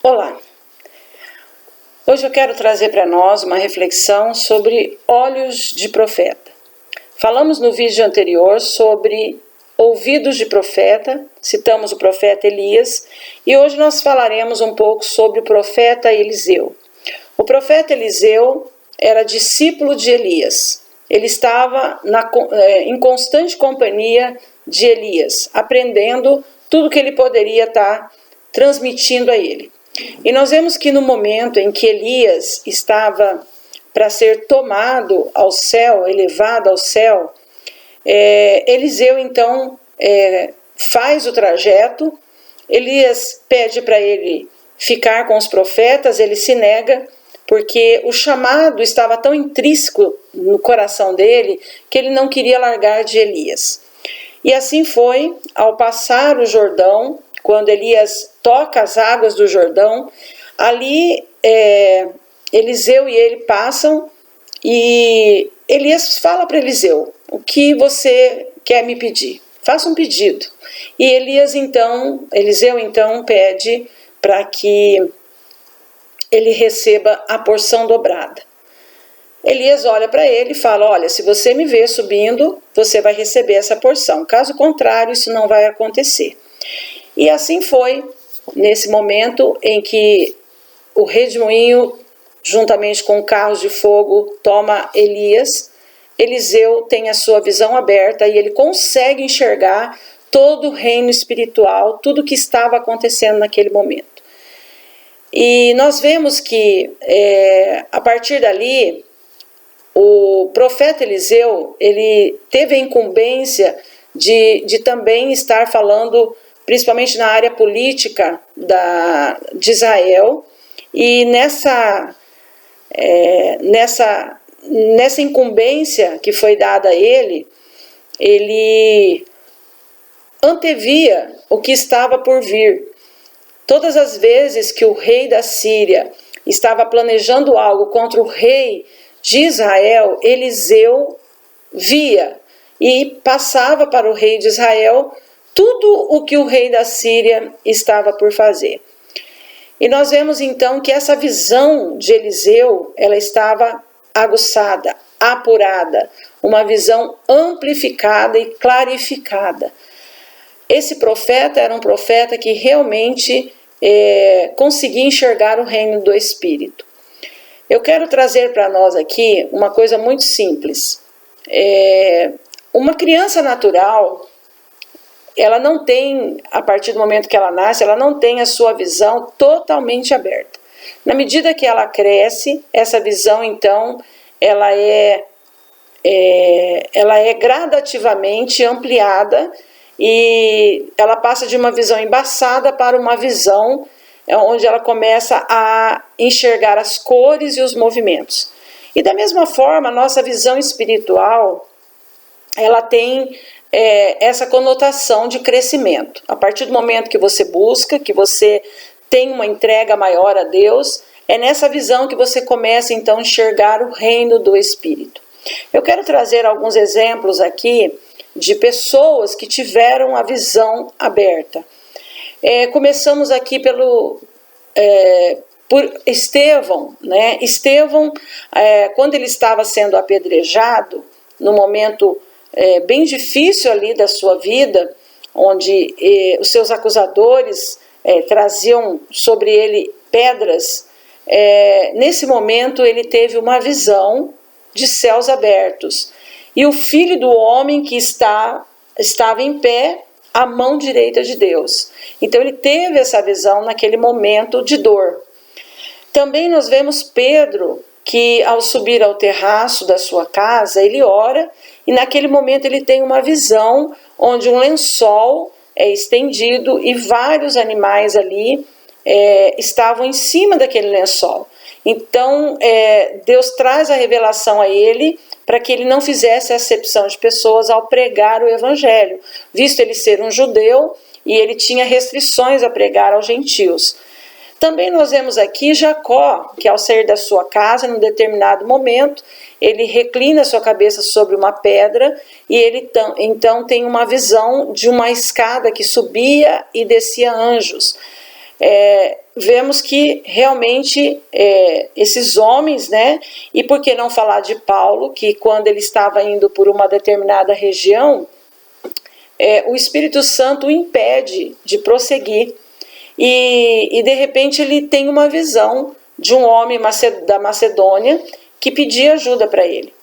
Olá! Hoje eu quero trazer para nós uma reflexão sobre olhos de profeta. Falamos no vídeo anterior sobre ouvidos de profeta, citamos o profeta Elias, e hoje nós falaremos um pouco sobre o profeta Eliseu. O profeta Eliseu era discípulo de Elias. Ele estava em constante companhia de Elias, aprendendo tudo que ele poderia estar transmitindo a ele. E nós vemos que no momento em que Elias estava para ser tomado ao céu, elevado ao céu, Eliseu então faz o trajeto. Elias pede para ele ficar com os profetas, ele se nega, porque o chamado estava tão intrínseco no coração dele que ele não queria largar de Elias. E assim foi, ao passar o Jordão, quando Elias toca as águas do Jordão, ali Eliseu e ele passam e Elias fala para Eliseu: o que você quer me pedir? Faça um pedido. E Eliseu então pede para que ele receba a porção dobrada. Elias olha para ele e fala: olha, se você me ver subindo, você vai receber essa porção. Caso contrário, isso não vai acontecer. E assim foi, nesse momento em que o redemoinho, juntamente com carros de fogo, toma Elias, Eliseu tem a sua visão aberta e ele consegue enxergar todo o reino espiritual, tudo o que estava acontecendo naquele momento. E nós vemos que, a partir dali, o profeta Eliseu, ele teve a incumbência de também estar falando, principalmente na área política de Israel, e nessa incumbência que foi dada a ele, ele antevia o que estava por vir. Todas as vezes que o rei da Síria estava planejando algo contra o rei de Israel, Eliseu via e passava para o rei de Israel tudo o que o rei da Síria estava por fazer. E nós vemos então que essa visão de Eliseu, ela estava aguçada, apurada, uma visão amplificada e clarificada. Esse profeta era um profeta que realmente conseguia enxergar o reino do Espírito. Eu quero trazer para nós aqui uma coisa muito simples. Uma criança natural, ela não tem, a partir do momento que ela nasce, ela não tem a sua visão totalmente aberta. Na medida que ela cresce, essa visão, então, ela é gradativamente ampliada e ela passa de uma visão embaçada para uma visão onde ela começa a enxergar as cores e os movimentos. E da mesma forma, a nossa visão espiritual, ela tem essa conotação de crescimento. A partir do momento que você busca, que você tem uma entrega maior a Deus, é nessa visão que você começa então a enxergar o reino do Espírito. Eu quero trazer alguns exemplos aqui de pessoas que tiveram a visão aberta. Começamos aqui por Estevão, né? Estevão, quando ele estava sendo apedrejado, no momento bem difícil ali da sua vida, onde os seus acusadores traziam sobre ele pedras, nesse momento ele teve uma visão de céus abertos. E o Filho do Homem que estava em pé à mão direita de Deus. Então ele teve essa visão naquele momento de dor. Também nós vemos Pedro, que ao subir ao terraço da sua casa, ele ora, e naquele momento ele tem uma visão onde um lençol é estendido e vários animais ali estavam em cima daquele lençol. Então Deus traz a revelação a ele para que ele não fizesse acepção de pessoas ao pregar o evangelho, visto ele ser um judeu e ele tinha restrições a pregar aos gentios. Também nós vemos aqui Jacó, que ao sair da sua casa, em um determinado momento, ele reclina sua cabeça sobre uma pedra e ele então tem uma visão de uma escada que subia e descia anjos. vemos que realmente esses homens, né, e por que não falar de Paulo, que quando ele estava indo por uma determinada região, o Espírito Santo o impede de prosseguir, e de repente ele tem uma visão de um homem da Macedônia que pedia ajuda para ele,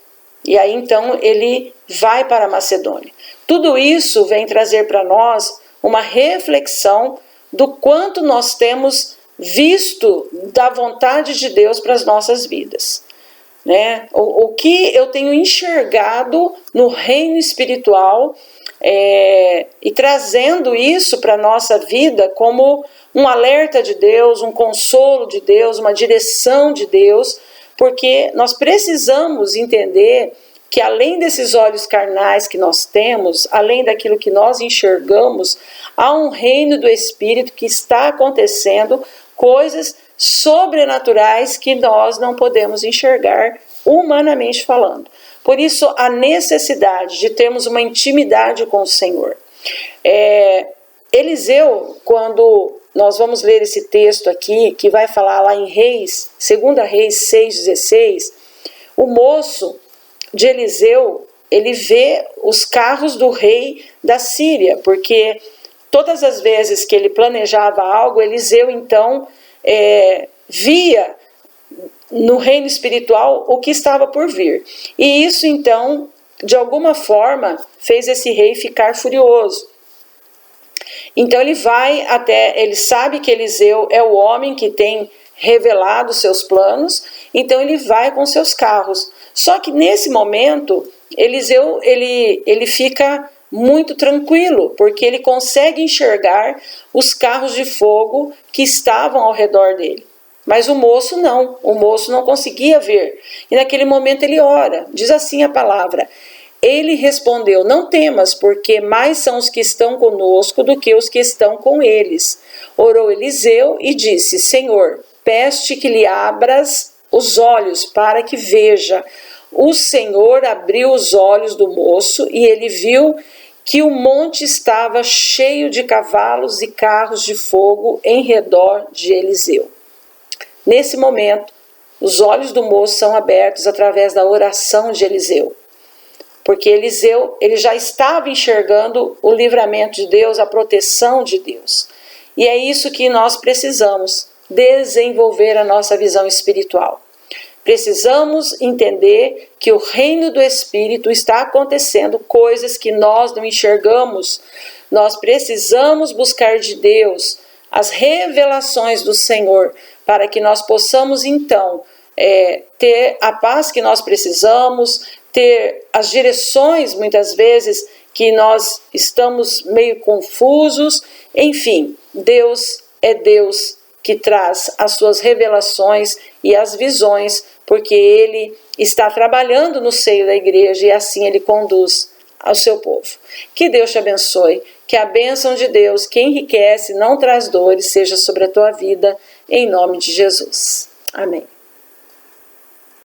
e aí então ele vai para a Macedônia. Tudo isso vem trazer para nós uma reflexão do quanto nós temos visto da vontade de Deus para as nossas vidas, né? O que eu tenho enxergado no reino espiritual, e trazendo isso para a nossa vida como um alerta de Deus, um consolo de Deus, uma direção de Deus, porque nós precisamos entender que além desses olhos carnais que nós temos, além daquilo que nós enxergamos, há um reino do Espírito que está acontecendo, coisas sobrenaturais que nós não podemos enxergar humanamente falando. Por isso, a necessidade de termos uma intimidade com o Senhor. Eliseu, quando nós vamos ler esse texto aqui, que vai falar lá em Reis, 2 Reis 6,16, o moço de Eliseu, ele vê os carros do rei da Síria, porque todas as vezes que ele planejava algo, Eliseu então via no reino espiritual o que estava por vir. E isso então, de alguma forma, fez esse rei ficar furioso. Então ele ele sabe que Eliseu é o homem que tem revelado seus planos, então ele vai com seus carros. Só que nesse momento, Eliseu ele fica muito tranquilo, porque ele consegue enxergar os carros de fogo que estavam ao redor dele. Mas o moço não conseguia ver. E naquele momento ele ora, diz assim a palavra: ele respondeu: não temas, porque mais são os que estão conosco do que os que estão com eles. Orou Eliseu e disse: Senhor, peço-te que lhe abras os olhos para que veja. O Senhor abriu os olhos do moço e ele viu que o monte estava cheio de cavalos e carros de fogo em redor de Eliseu. Nesse momento, os olhos do moço são abertos através da oração de Eliseu. Porque Eliseu, ele já estava enxergando o livramento de Deus, a proteção de Deus. E é isso que nós precisamos, desenvolver a nossa visão espiritual. Precisamos entender que o reino do Espírito está acontecendo, coisas que nós não enxergamos. Nós precisamos buscar de Deus as revelações do Senhor, para que nós possamos então ter a paz que nós precisamos, ter as direções muitas vezes que nós estamos meio confusos. Enfim, Deus é Deus que traz as suas revelações e as visões, porque Ele está trabalhando no seio da igreja e assim Ele conduz ao seu povo. Que Deus te abençoe, que a bênção de Deus, que enriquece, não traz dores, seja sobre a tua vida, em nome de Jesus. Amém.